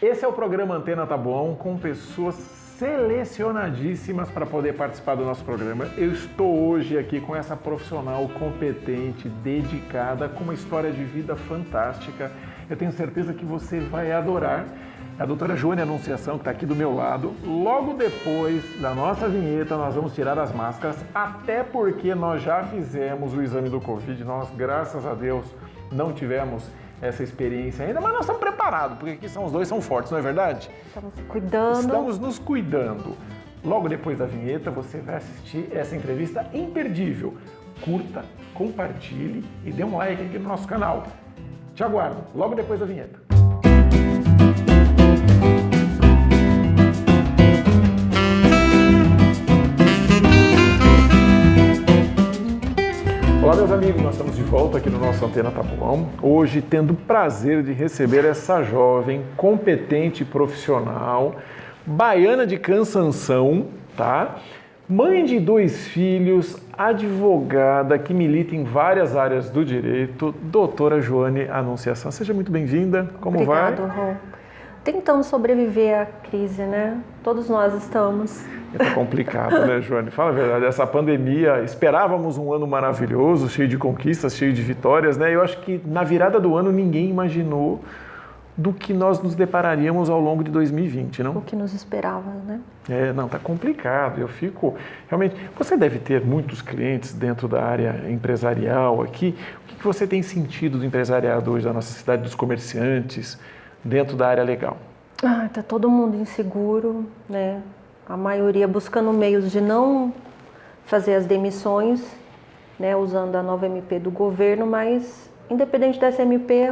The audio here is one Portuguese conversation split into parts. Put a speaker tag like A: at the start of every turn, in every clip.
A: Esse é o programa Antena Taboão, com pessoas selecionadíssimas para poder participar do nosso programa. Eu estou hoje aqui com essa profissional competente, dedicada, com uma história de vida fantástica. Eu tenho certeza que você vai adorar. A doutora Joane Anunciação, que está aqui do meu lado. Logo depois da nossa vinheta, nós vamos tirar as máscaras, até porque nós já fizemos o exame do Covid. Nós, graças a Deus, não tivemos essa experiência ainda, mas nós estamos preparados, porque aqui os dois são fortes, não é verdade?
B: Estamos cuidando.
A: Estamos nos cuidando. Logo depois da vinheta, você vai assistir essa entrevista imperdível. Curta, compartilhe e dê um like aqui no nosso canal. Te aguardo, logo depois da vinheta. Olá, meus amigos, nós estamos de volta aqui no nosso Antena Taboão, hoje tendo o prazer de receber essa jovem, competente profissional, baiana de Cansanção, tá? Mãe de 2 filhos, advogada que milita em várias áreas do direito, doutora Joane Anunciação. Seja muito bem-vinda, como vai?
B: Obrigado, Rô. Tentando sobreviver à crise, né? Todos nós estamos.
A: Tá complicado, né, Joane? Fala a verdade, essa pandemia, esperávamos um ano maravilhoso, cheio de conquistas, cheio de vitórias, né? Eu acho que na virada do ano ninguém imaginou do que nós nos depararíamos ao longo de 2020, não?
B: O que nos esperava, né?
A: Não, tá complicado, eu fico... Realmente, você deve ter muitos clientes dentro da área empresarial aqui. O que você tem sentido do empresariado hoje da nossa cidade, dos comerciantes, dentro da área legal?
B: Tá todo mundo inseguro, né? A maioria buscando meios de não fazer as demissões, né, usando a nova MP do governo, mas independente dessa MP,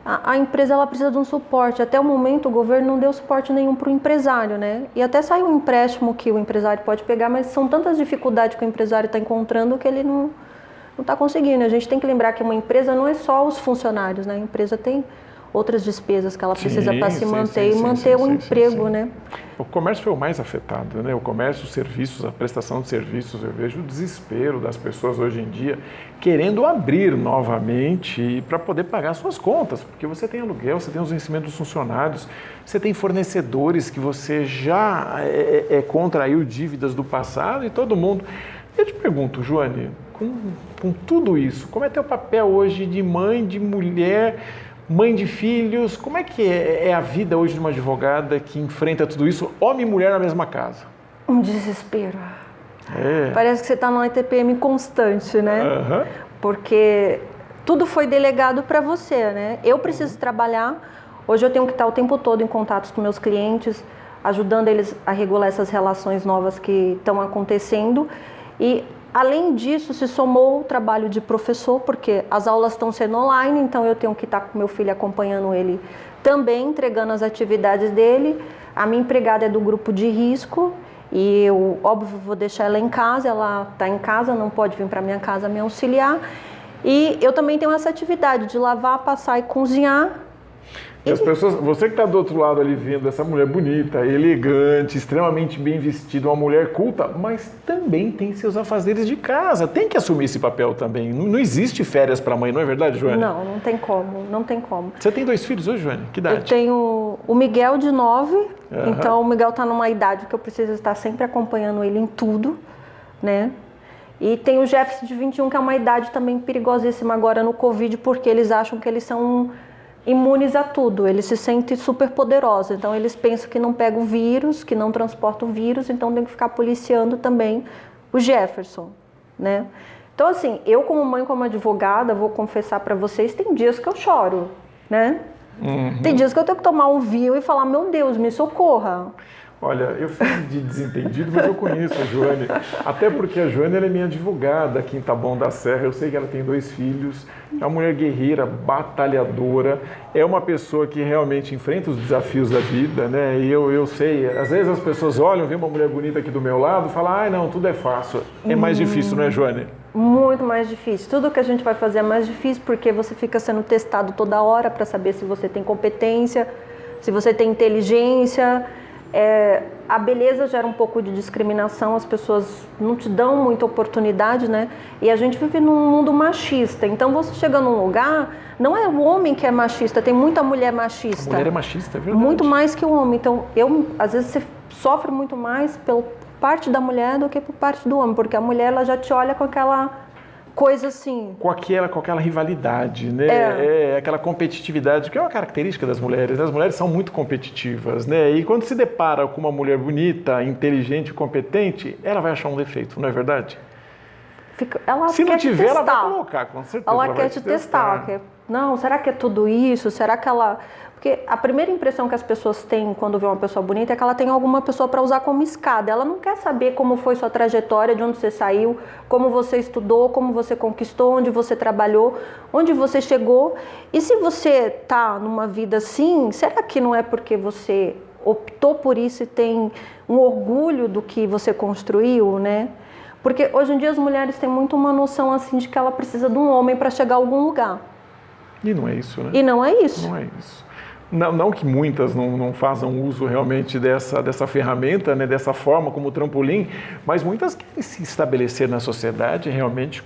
B: a empresa ela precisa de um suporte. Até o momento o governo não deu suporte nenhum para o empresário, né? E até saiu um empréstimo que o empresário pode pegar, mas são tantas dificuldades que o empresário está encontrando que ele não está conseguindo. A gente tem que lembrar que uma empresa não é só os funcionários, né? A empresa tem outras despesas que ela precisa para se manter e manter o emprego, né?
A: O comércio foi o mais afetado, né? O comércio, os serviços, a prestação de serviços, eu vejo o desespero das pessoas hoje em dia querendo abrir novamente para poder pagar suas contas, porque você tem aluguel, você tem os vencimentos dos funcionários, você tem fornecedores que você já contraiu dívidas do passado e todo mundo. Eu te pergunto, Joane, com tudo isso, como é teu papel hoje de mãe, de mulher, mãe de filhos, como é que é a vida hoje de uma advogada que enfrenta tudo isso, homem e mulher na mesma casa?
B: Um desespero. Parece que você está numa TPM constante, né?
A: Uhum.
B: Porque tudo foi delegado para você, né? Eu preciso trabalhar, hoje eu tenho que estar o tempo todo em contato com meus clientes, ajudando eles a regular essas relações novas que estão acontecendo. E além disso, se somou o trabalho de professor, porque as aulas estão sendo online, então eu tenho que estar com meu filho acompanhando ele também, entregando as atividades dele. A minha empregada é do grupo de risco e eu, óbvio, vou deixar ela em casa, ela está em casa, não pode vir para minha casa me auxiliar. E eu também tenho essa atividade de lavar, passar e cozinhar.
A: E as pessoas, você que está do outro lado ali vendo essa mulher bonita, elegante, extremamente bem vestida, uma mulher culta, mas também tem seus afazeres de casa, tem que assumir esse papel também. Não existe férias para mãe, não é verdade, Joane?
B: Não tem como, não tem como.
A: Você tem 2 filhos hoje, Joane? Que idade?
B: Eu tenho o Miguel de 9, então o Miguel está numa idade que eu preciso estar sempre acompanhando ele em tudo, né? E tem o Jefferson de 21, que é uma idade também perigosíssima agora no Covid, porque eles acham que eles são imunes a tudo, eles se sentem super poderosos, então eles pensam que não pega o vírus, que não transporta o vírus, então tem que ficar policiando também o Jefferson, né? Então assim, eu como mãe, como advogada, vou confessar para vocês, tem dias que eu choro, né? Tem dias que eu tenho que tomar um vinho e falar, meu Deus, me socorra.
A: Olha, eu fiz de desentendido, mas eu conheço a Joane, até porque a Joane ela é minha advogada aqui em Taboão da Serra, eu sei que ela tem 2 filhos, é uma mulher guerreira, batalhadora, é uma pessoa que realmente enfrenta os desafios da vida, né? E eu sei, às vezes as pessoas olham, vê uma mulher bonita aqui do meu lado e falam, não, tudo é fácil. É mais difícil, não é, Joane?
B: Muito mais difícil. Tudo que a gente vai fazer é mais difícil porque você fica sendo testado toda hora para saber se você tem competência, se você tem inteligência. A beleza gera um pouco de discriminação, as pessoas não te dão muita oportunidade, né? E a gente vive num mundo machista. Então você chega num lugar, não é o homem que é machista, tem muita mulher machista.
A: A mulher é machista, é verdade.
B: Muito mais que o homem. Então, às vezes você sofre muito mais por parte da mulher do que por parte do homem, porque a mulher ela já te olha com aquela coisa assim.
A: Com aquela rivalidade, né? Aquela competitividade, que é uma característica das mulheres. As mulheres são muito competitivas, né? E quando se depara com uma mulher bonita, inteligente, competente, ela vai achar um defeito, não é verdade? Se não tiver, ela vai colocar, com certeza.
B: Ela quer te testar. Não, será que é tudo isso? Será que ela... Porque a primeira impressão que as pessoas têm quando vê uma pessoa bonita é que ela tem alguma pessoa para usar como escada. Ela não quer saber como foi sua trajetória, de onde você saiu, como você estudou, como você conquistou, onde você trabalhou, onde você chegou. E se você está numa vida assim, será que não é porque você optou por isso e tem um orgulho do que você construiu, né? Porque hoje em dia as mulheres têm muito uma noção assim de que ela precisa de um homem para chegar a algum lugar.
A: E não é isso, né?
B: E não é isso.
A: Não é isso. Não que muitas não façam uso realmente dessa ferramenta, né, dessa forma como trampolim, mas muitas querem se estabelecer na sociedade realmente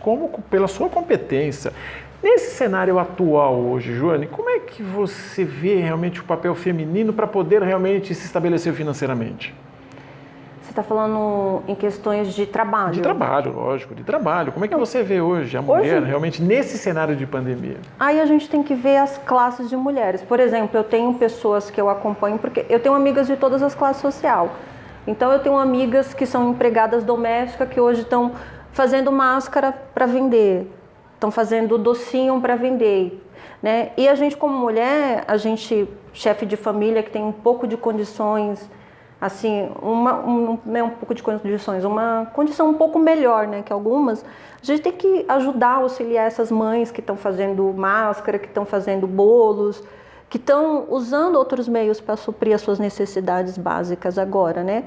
A: pela sua competência. Nesse cenário atual hoje, Joane, como é que você vê realmente o papel feminino para poder realmente se estabelecer financeiramente?
B: Você está falando em questões de trabalho?
A: De trabalho, lógico, de trabalho. Como é que você vê hoje a mulher realmente nesse cenário de pandemia?
B: Aí a gente tem que ver as classes de mulheres. Por exemplo, eu tenho pessoas que eu acompanho, porque eu tenho amigas de todas as classes sociais. Então eu tenho amigas que são empregadas domésticas que hoje estão fazendo máscara para vender, estão fazendo docinho para vender, né? E a gente como mulher, chefe de família que tem um pouco de condições, assim, um pouco de condições, uma condição um pouco melhor, né, que algumas, a gente tem que ajudar, auxiliar essas mães que estão fazendo máscara, que estão fazendo bolos, que estão usando outros meios para suprir as suas necessidades básicas agora, né.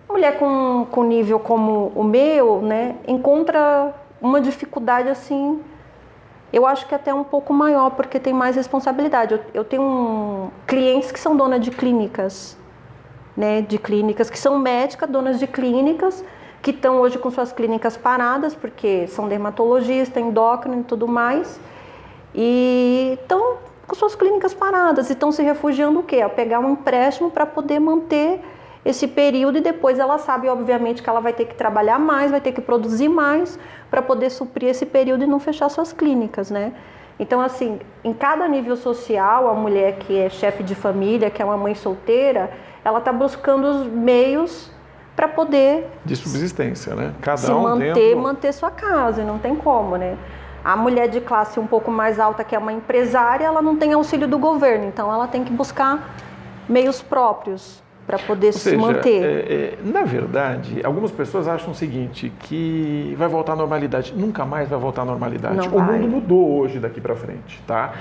B: Mulher com nível como o meu, né, encontra uma dificuldade assim, eu acho que até um pouco maior, porque tem mais responsabilidade. Eu tenho clientes que são donas de clínicas, né, que são médicas, donas de clínicas, que estão hoje com suas clínicas paradas, porque são dermatologistas, endócrino e tudo mais, e estão com suas clínicas paradas e estão se refugiando o quê? A pegar um empréstimo para poder manter esse período e depois ela sabe, obviamente, que ela vai ter que trabalhar mais, vai ter que produzir mais para poder suprir esse período e não fechar suas clínicas, né? Então, assim, em cada nível social, a mulher que é chefe de família, que é uma mãe solteira, ela está buscando os meios para poder...
A: De subsistência, né?
B: Se manter sua casa, não tem como, né? A mulher de classe um pouco mais alta, que é uma empresária, ela não tem auxílio do governo, então ela tem que buscar meios próprios para poder se manter.
A: Na verdade, algumas pessoas acham o seguinte, que vai voltar à normalidade. Nunca mais vai voltar à normalidade. O mundo mudou hoje daqui para frente, tá?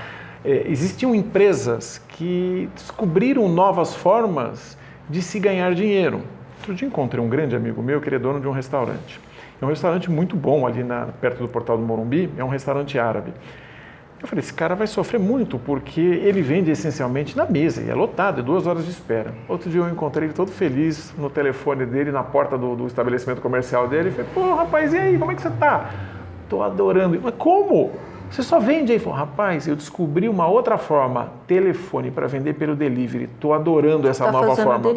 A: Existiam empresas que descobriram novas formas de se ganhar dinheiro. Outro dia encontrei um grande amigo meu que ele é dono de um restaurante. É um restaurante muito bom ali perto do Portal do Morumbi, é um restaurante árabe. Eu falei, esse cara vai sofrer muito porque ele vende essencialmente na mesa e é lotado, é 2 horas de espera. Outro dia eu encontrei ele todo feliz no telefone dele, na porta do estabelecimento comercial dele. Eu falei, pô, rapaz, e aí, como é que você tá? Tô adorando. Mas como? Você só vende aí? Ele falou, rapaz, eu descobri uma outra forma, telefone para vender pelo delivery. Tô adorando essa nova forma.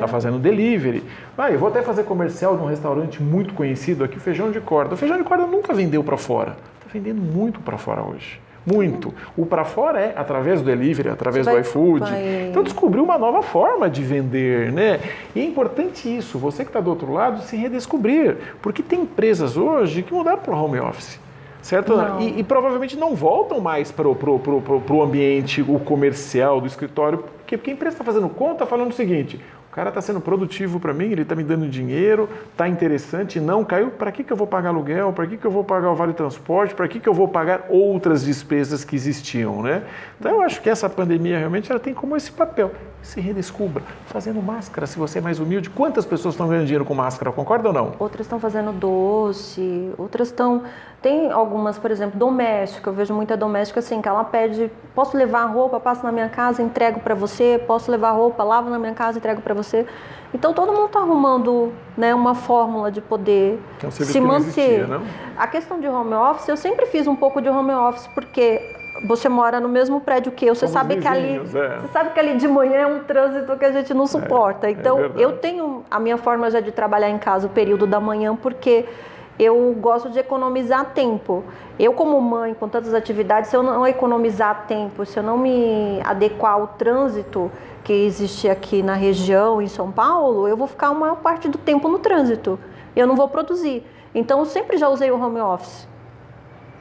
A: Tá fazendo delivery. Eu vou até fazer comercial de um restaurante muito conhecido aqui, o Feijão de Corda. O Feijão de Corda nunca vendeu para fora. Tá vendendo muito para fora hoje. Muito. O para fora é através do delivery, através do iFood. Então descobriu uma nova forma de vender, né? E é importante isso, você que está do outro lado, se redescobrir. Porque tem empresas hoje que mudaram para o home office. Certo? E provavelmente não voltam mais para o ambiente, o comercial do escritório, porque a empresa está fazendo conta falando o seguinte, o cara está sendo produtivo para mim, ele está me dando dinheiro, está interessante, não caiu, para que eu vou pagar aluguel, para que eu vou pagar o vale transporte, para que eu vou pagar outras despesas que existiam, né? Então eu acho que essa pandemia realmente ela tem como esse papel, se redescubra, fazendo máscara, se você é mais humilde, quantas pessoas estão ganhando dinheiro com máscara, concorda ou não?
B: Outras estão fazendo doce, outras estão Tem algumas, por exemplo, doméstica, eu vejo muita doméstica assim, que ela pede, posso levar a roupa, passo na minha casa, entrego para você, posso levar a roupa, lavo na minha casa, entrego para você. Então todo mundo está arrumando, né, uma fórmula de poder se manter.
A: Não?
B: A questão de home office, eu sempre fiz um pouco de home office, porque você mora no mesmo prédio que eu, você sabe que ali de manhã é um trânsito que a gente não suporta. Então eu tenho a minha forma já de trabalhar em casa o período da manhã, porque eu gosto de economizar tempo. Eu, como mãe, com tantas atividades, se eu não economizar tempo, se eu não me adequar ao trânsito que existe aqui na região, em São Paulo, eu vou ficar a maior parte do tempo no trânsito. Eu não vou produzir. Então, eu sempre já usei o home office.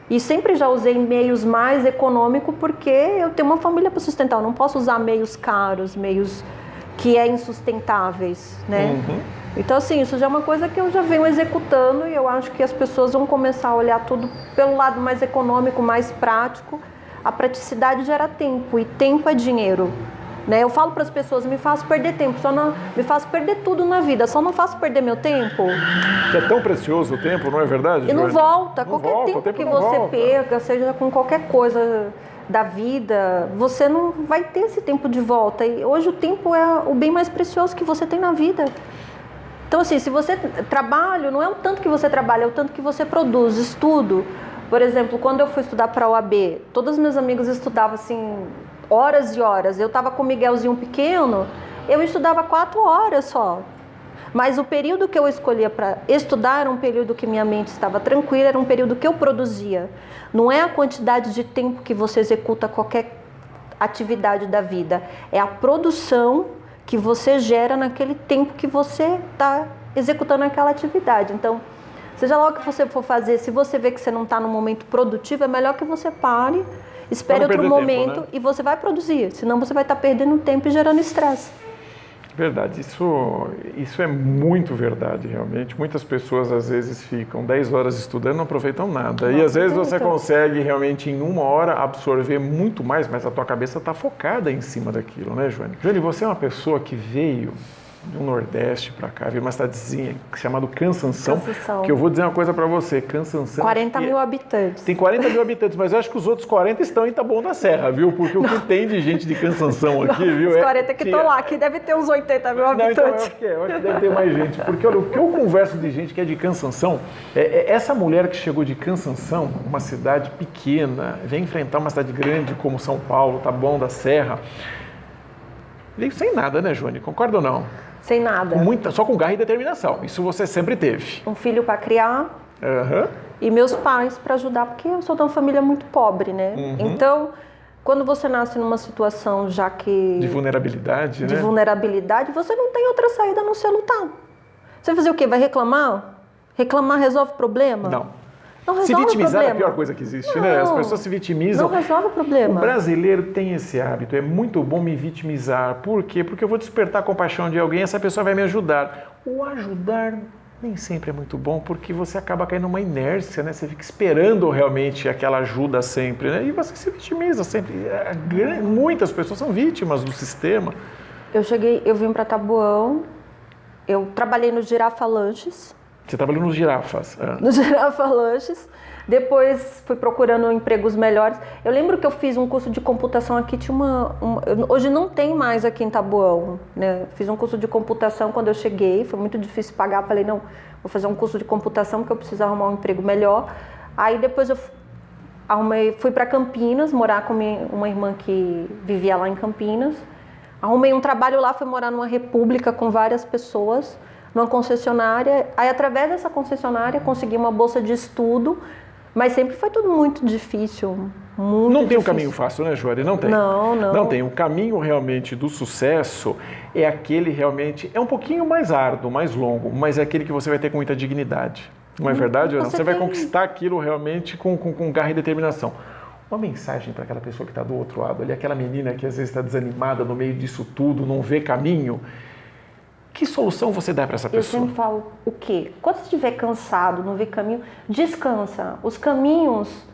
B: E sempre já usei meios mais econômicos, porque eu tenho uma família para sustentar. Eu não posso usar meios caros, meios que é insustentáveis, né? Então, assim, isso já é uma coisa que eu já venho executando e eu acho que as pessoas vão começar a olhar tudo pelo lado mais econômico, mais prático. A praticidade gera tempo e tempo é dinheiro, né? Eu falo para as pessoas, me faço perder tempo, só não me faço perder tudo na vida, só não faço perder meu tempo.
A: Que é tão precioso o tempo, não é verdade?
B: E não volta. Qualquer tempo que você perca, seja com qualquer coisa da vida, você não vai ter esse tempo de volta. E hoje o tempo é o bem mais precioso que você tem na vida. Então, assim, se você trabalha, não é o tanto que você trabalha, é o tanto que você produz, estudo. Por exemplo, quando eu fui estudar para a OAB, todos os meus amigos estudavam, assim, horas e horas. Eu estava com o Miguelzinho pequeno, eu estudava 4 horas só. Mas o período que eu escolhia para estudar era um período que minha mente estava tranquila, era um período que eu produzia. Não é a quantidade de tempo que você executa qualquer atividade da vida, é a produção que você gera naquele tempo que você está executando aquela atividade. Então, seja lá o que você for fazer, se você vê que você não está no momento produtivo, é melhor que você pare, espere outro momento, né? E você vai produzir, senão você vai estar perdendo tempo e gerando estresse.
A: Verdade, isso é muito verdade, realmente. Muitas pessoas às vezes ficam 10 horas estudando e não aproveitam nada. E às vezes você consegue realmente em 1 hora absorver muito mais, mas a tua cabeça está focada em cima daquilo, né, Joane? Joane, você é uma pessoa que veio do Nordeste para cá, veio uma cidadezinha chamada Cansanção, que eu vou dizer uma coisa para você, Cansanção...
B: 40 mil habitantes.
A: Tem 40 mil habitantes, mas eu acho que os outros 40 estão em Taboão da Serra, viu? Porque o que tem de gente de Cansanção aqui, viu?
B: Os 40 que estão lá, aqui deve ter uns 80 mil habitantes.
A: Não, então eu acho que deve ter mais gente, porque olha, o que eu converso de gente que é de Cansanção, essa mulher que chegou de Cansanção, uma cidade pequena, vem enfrentar uma cidade grande como São Paulo, Taboão da Serra, veio sem nada, né, Joane? Concorda ou não?
B: Sem nada.
A: Só com garra e determinação. Isso você sempre teve.
B: Um filho para criar e meus pais para ajudar, porque eu sou de uma família muito pobre, né? Então, quando você nasce numa situação já que...
A: De vulnerabilidade, né?
B: De vulnerabilidade, você não tem outra saída a não ser lutar. Você vai fazer o quê? Vai reclamar? Reclamar resolve o problema?
A: Não.
B: Não resolve
A: se vitimizar
B: o
A: é a pior coisa que existe, né? As pessoas se vitimizam.
B: Não resolve o problema.
A: O brasileiro tem esse hábito, é muito bom me vitimizar. Por quê? Porque eu vou despertar a compaixão de alguém, essa pessoa vai me ajudar. O ajudar nem sempre é muito bom, porque você acaba caindo numa inércia, né? Você fica esperando realmente aquela ajuda sempre, né? E você se vitimiza sempre. Muitas pessoas são vítimas do sistema.
B: Eu vim para Taboão, eu trabalhei no Girafa Lanches.
A: Você trabalhou nos Girafas?
B: No Girafa Lanches. Depois fui procurando empregos melhores. Eu lembro que eu fiz um curso de computação aqui, hoje não tem mais aqui em Taboão, né? Fiz um curso de computação quando eu cheguei, foi muito difícil pagar, falei, não, vou fazer um curso de computação porque eu preciso arrumar um emprego melhor. Aí depois eu fui para Campinas, morar com uma irmã que vivia lá em Campinas. Arrumei um trabalho lá, fui morar numa república com várias pessoas, numa concessionária. Aí, através dessa concessionária, consegui uma bolsa de estudo, mas sempre foi tudo muito difícil, muito
A: Não tem
B: difícil.
A: um caminho fácil, né, Joane? Não tem.
B: Não.
A: Não tem. O caminho realmente do sucesso é aquele realmente, é um pouquinho mais árduo, mais longo, mas é aquele que você vai ter com muita dignidade. Não é verdade? Você vai conquistar aquilo realmente com garra e determinação. Uma mensagem para aquela pessoa que está do outro lado ali, aquela menina que às vezes está desanimada no meio disso tudo, não vê caminho. Que solução você dá para essa pessoa?
B: Eu sempre falo o quê? Quando você estiver cansado, não vê caminho, descansa. Os caminhos,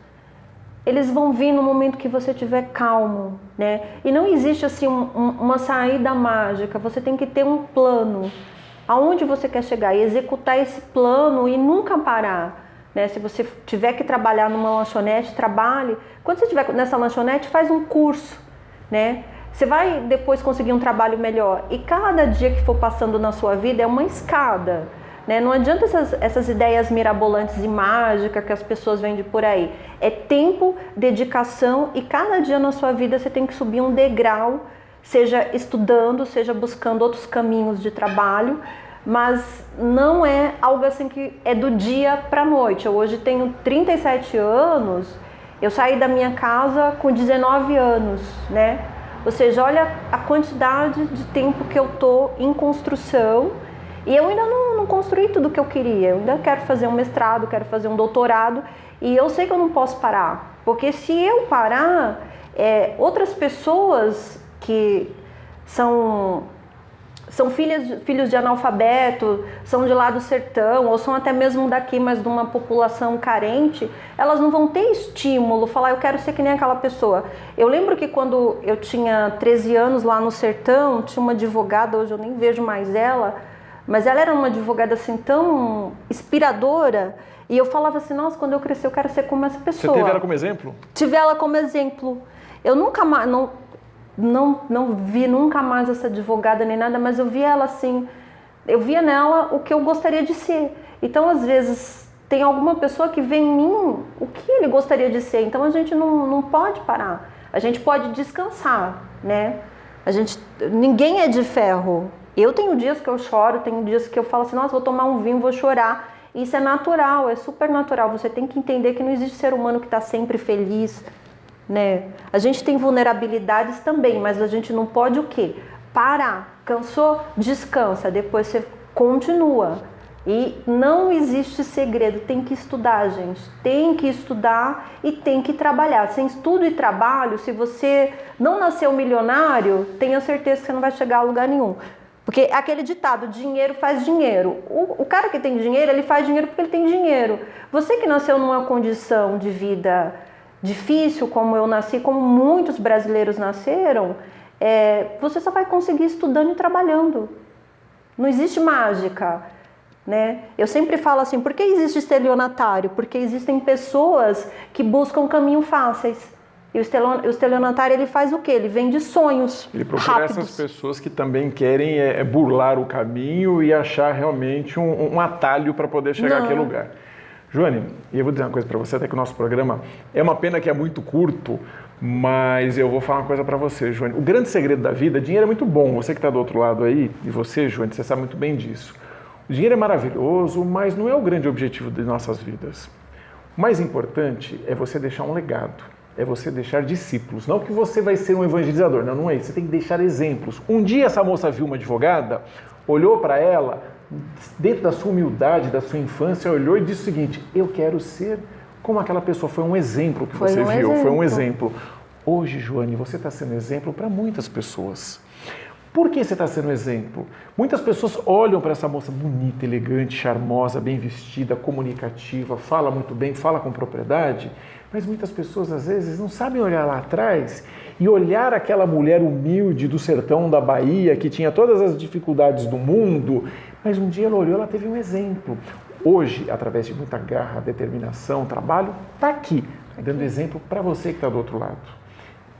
B: eles vão vir no momento que você estiver calmo, né? E não existe assim uma saída mágica, você tem que ter um plano. Aonde você quer chegar e executar esse plano e nunca parar. né? Se você tiver que trabalhar numa lanchonete, trabalhe. Quando você estiver nessa lanchonete, faz um curso, né? Você vai depois conseguir um trabalho melhor. E cada dia que for passando na sua vida é uma escada, né? Não adianta essas ideias mirabolantes e mágicas que as pessoas vendem por aí. É tempo, dedicação, e cada dia na sua vida você tem que subir um degrau, seja estudando, seja buscando outros caminhos de trabalho, mas não é algo assim que é do dia para a noite. Eu hoje tenho 37 anos, eu saí da minha casa com 19 anos, né? Ou seja, olha a quantidade de tempo que eu tô em construção, e eu ainda não construí tudo o que eu queria. Eu ainda quero fazer um mestrado, quero fazer um doutorado, e eu sei que eu não posso parar, porque se eu parar, outras pessoas que são filhos de analfabeto, são de lá do sertão, ou são até mesmo daqui, mas de uma população carente, elas não vão ter estímulo, falar, eu quero ser que nem aquela pessoa. Eu lembro que quando eu tinha 13 anos lá no sertão, tinha uma advogada, hoje eu nem vejo mais ela, mas ela era uma advogada assim tão inspiradora, e eu falava assim, nossa, quando eu crescer eu quero ser como essa pessoa.
A: Você teve ela como exemplo?
B: Tive ela como exemplo. Eu nunca mais... Não vi nunca mais essa advogada nem nada, mas eu via ela assim, eu via nela o que eu gostaria de ser. Então, às vezes, tem alguma pessoa que vê em mim o que ele gostaria de ser. Então, a gente não pode parar. A gente pode descansar, né? Ninguém é de ferro. Eu tenho dias que eu choro, tenho dias que eu falo assim, nossa, vou tomar um vinho, vou chorar. Isso é natural, é super natural. Você tem que entender que não existe ser humano que está sempre feliz, né? A gente tem vulnerabilidades também, mas a gente não pode o quê? Parar. Cansou? Descansa. Depois você continua. E não existe segredo. Tem que estudar, gente. Tem que estudar e tem que trabalhar. Sem estudo e trabalho, se você não nasceu milionário, tenha certeza que você não vai chegar a lugar nenhum. Porque aquele ditado, dinheiro faz dinheiro. O cara que tem dinheiro, ele faz dinheiro porque ele tem dinheiro. Você que nasceu numa condição de vida difícil, como eu nasci, como muitos brasileiros nasceram, você só vai conseguir estudando e trabalhando. Não existe mágica, né? Eu sempre falo assim, por que existe estelionatário? Porque existem pessoas que buscam caminhos fáceis. E o estelionatário, ele faz o quê? Ele vende sonhos.
A: Ele procura
B: rápidos.
A: essas pessoas que também querem burlar o caminho e achar realmente um atalho para poder chegar àquele lugar. Joane, e eu vou dizer uma coisa para você, até que o nosso programa é uma pena que é muito curto, mas eu vou falar uma coisa para você, Joane. O grande segredo da vida, dinheiro é muito bom, você que está do outro lado aí, e você, Joane, você sabe muito bem disso. O dinheiro é maravilhoso, mas não é o grande objetivo de nossas vidas. O mais importante é você deixar um legado, é você deixar discípulos. Não que você vai ser um evangelizador, não é isso, você tem que deixar exemplos. Um dia essa moça viu uma advogada, olhou para ela, dentro da sua humildade, da sua infância, olhou e disse o seguinte, eu quero ser como aquela pessoa, foi um exemplo que você viu, foi um exemplo. Hoje, Joane, você está sendo exemplo para muitas pessoas. Por que você está sendo exemplo? Muitas pessoas olham para essa moça bonita, elegante, charmosa, bem vestida, comunicativa, fala muito bem, fala com propriedade, mas muitas pessoas às vezes não sabem olhar lá atrás e olhar aquela mulher humilde do sertão da Bahia, que tinha todas as dificuldades do mundo, mas um dia ela olhou, ela teve um exemplo. Hoje, através de muita garra, determinação, trabalho, está aqui, dando exemplo para você que está do outro lado.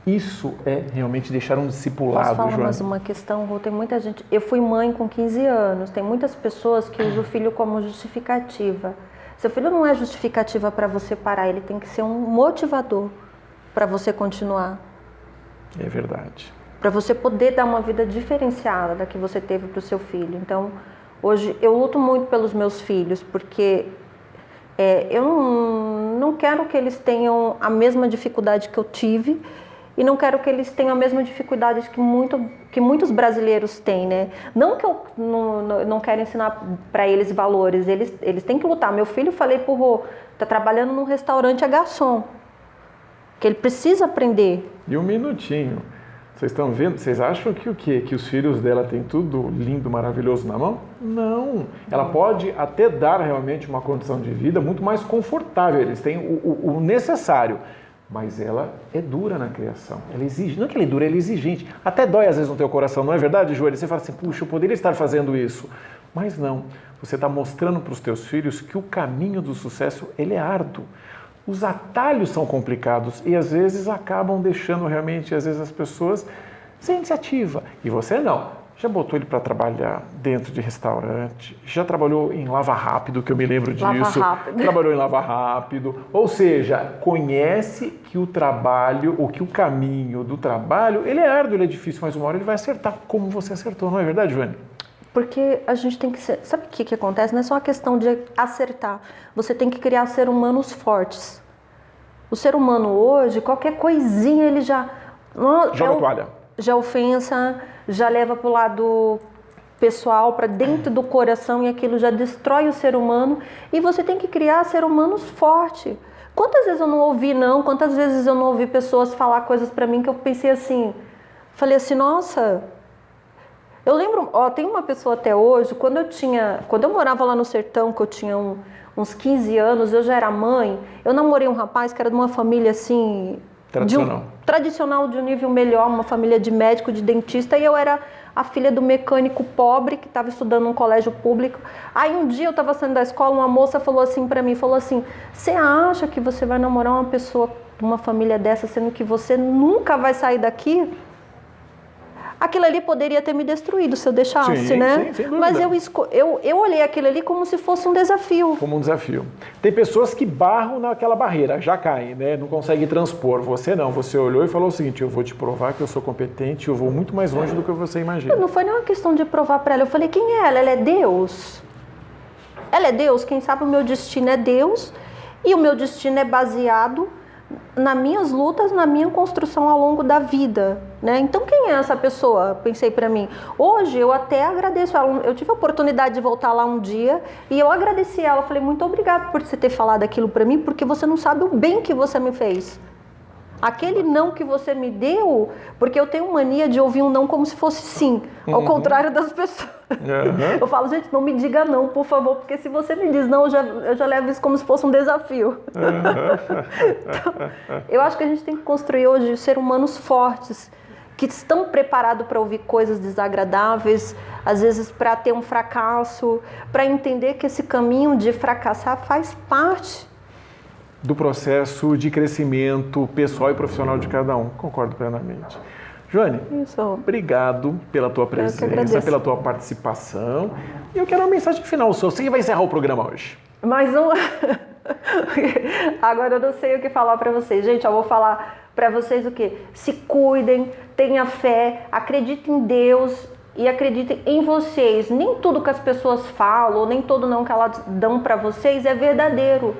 A: Isso é realmente deixar um discipulado,
B: Posso falar
A: Joane?
B: mais uma questão, Rô? Tem muita gente... Eu fui mãe com 15 anos, tem muitas pessoas que usam o filho como justificativa. Seu filho não é justificativa para você parar, ele tem que ser um motivador para você continuar.
A: É verdade.
B: Para você poder dar uma vida diferenciada da que você teve para o seu filho. Então, hoje eu luto muito pelos meus filhos, porque eu não quero que eles tenham a mesma dificuldade que eu tive e não quero que eles tenham a mesma dificuldade que muitos brasileiros têm, né? Não que eu não quero ensinar para eles valores, eles têm que lutar. Meu filho, falei pro Rô, tá trabalhando num restaurante, é garçom, que ele precisa aprender.
A: E um minutinho, vocês estão vendo? Vocês acham que o quê? Que os filhos dela têm tudo lindo, maravilhoso na mão? Não. Ela pode até dar realmente uma condição de vida muito mais confortável, eles têm o necessário. Mas ela é dura na criação, ela exige, não é que ela é dura, ela é exigente, até dói às vezes no teu coração, não é verdade, Joelho? Você fala assim, puxa, eu poderia estar fazendo isso, mas não, você está mostrando para os teus filhos que o caminho do sucesso ele é árduo. Os atalhos são complicados e às vezes acabam deixando realmente, às vezes, as pessoas sem iniciativa. E você não. Já botou ele para trabalhar dentro de restaurante, já trabalhou em Lava Rápido, que eu me lembro disso.
B: Lava Rápido.
A: Trabalhou em Lava Rápido. Ou seja, conhece que o trabalho, ou que o caminho do trabalho, ele é árduo, ele é difícil, mas uma hora ele vai acertar, como você acertou, não é verdade, Joane?
B: Porque a gente tem que ser... Sabe o que acontece? Não é só uma questão de acertar. Você tem que criar seres humanos fortes. O ser humano hoje, qualquer coisinha, ele já...
A: Joga toalha.
B: Já ofensa, já leva para o lado pessoal, para dentro do coração, e aquilo já destrói o ser humano. E você tem que criar seres humanos fortes. Quantas vezes eu não ouvi não? Quantas vezes eu não ouvi pessoas falar coisas para mim que eu pensei assim... Falei assim, nossa... Eu lembro, tem uma pessoa até hoje, quando eu morava lá no sertão, que eu tinha uns 15 anos, eu já era mãe, eu namorei um rapaz que era de uma família assim... Tradicional de um nível melhor, uma família de médico, de dentista, e eu era a filha do mecânico pobre que estava estudando num colégio público. Aí um dia eu estava saindo da escola, uma moça falou assim para mim, você acha que você vai namorar uma pessoa de uma família dessa, sendo que você nunca vai sair daqui? Aquilo ali poderia ter me destruído se eu deixasse, né?
A: Sim, sem dúvida.
B: Mas eu olhei aquilo ali como se fosse um desafio.
A: Como um desafio. Tem pessoas que barram naquela barreira, já caem, né? Não conseguem transpor. Você não, você olhou e falou o seguinte, eu vou te provar que eu sou competente, eu vou muito mais longe do que você imagina.
B: Não foi nem uma questão de provar para ela, eu falei, quem é ela? Ela é Deus? Ela é Deus? Quem sabe o meu destino é Deus, e o meu destino é baseado nas minhas lutas, na minha construção ao longo da vida, né? Então quem é essa pessoa? Pensei para mim. Hoje eu até agradeço ela. Eu tive a oportunidade de voltar lá um dia e eu agradeci ela. Falei, muito obrigada por você ter falado aquilo para mim, porque você não sabe o bem que você me fez. Aquele não que você me deu, porque eu tenho mania de ouvir um não como se fosse sim, ao contrário das pessoas. Eu falo, gente, não me diga não, por favor, porque se você me diz não, eu já levo isso como se fosse um desafio. Então, eu acho que a gente tem que construir hoje seres humanos fortes, que estão preparados para ouvir coisas desagradáveis, às vezes para ter um fracasso, para entender que esse caminho de fracassar faz parte
A: do processo de crescimento pessoal e profissional de cada um. Concordo plenamente. Joane, obrigado pela tua presença, pela tua participação. E eu quero uma mensagem final sua. Você que vai encerrar o programa hoje.
B: Mais um. Agora eu não sei o que falar para vocês. Gente, eu vou falar para vocês o quê? Se cuidem, tenham fé, acreditem em Deus e acreditem em vocês. Nem tudo que as pessoas falam, nem todo não que elas dão para vocês é verdadeiro.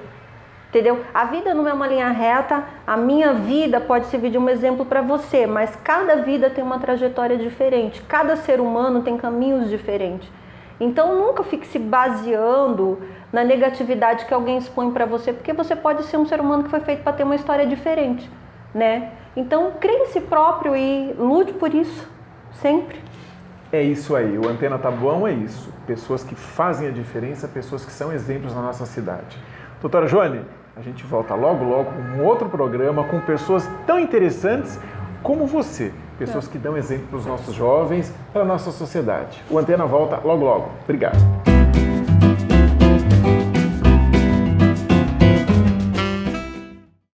B: Entendeu? A vida não é uma linha reta, a minha vida pode servir de um exemplo para você, mas cada vida tem uma trajetória diferente, cada ser humano tem caminhos diferentes. Então nunca fique se baseando na negatividade que alguém expõe para você, porque você pode ser um ser humano que foi feito para ter uma história diferente, né? Então crê em si próprio e lute por isso, sempre.
A: É isso aí, o Antena Tabuão é isso, pessoas que fazem a diferença, pessoas que são exemplos na nossa cidade. Doutora Joane, a gente volta logo com um outro programa com pessoas tão interessantes como você. Pessoas que dão exemplo para os nossos jovens, para a nossa sociedade. O Antena volta logo. Obrigado.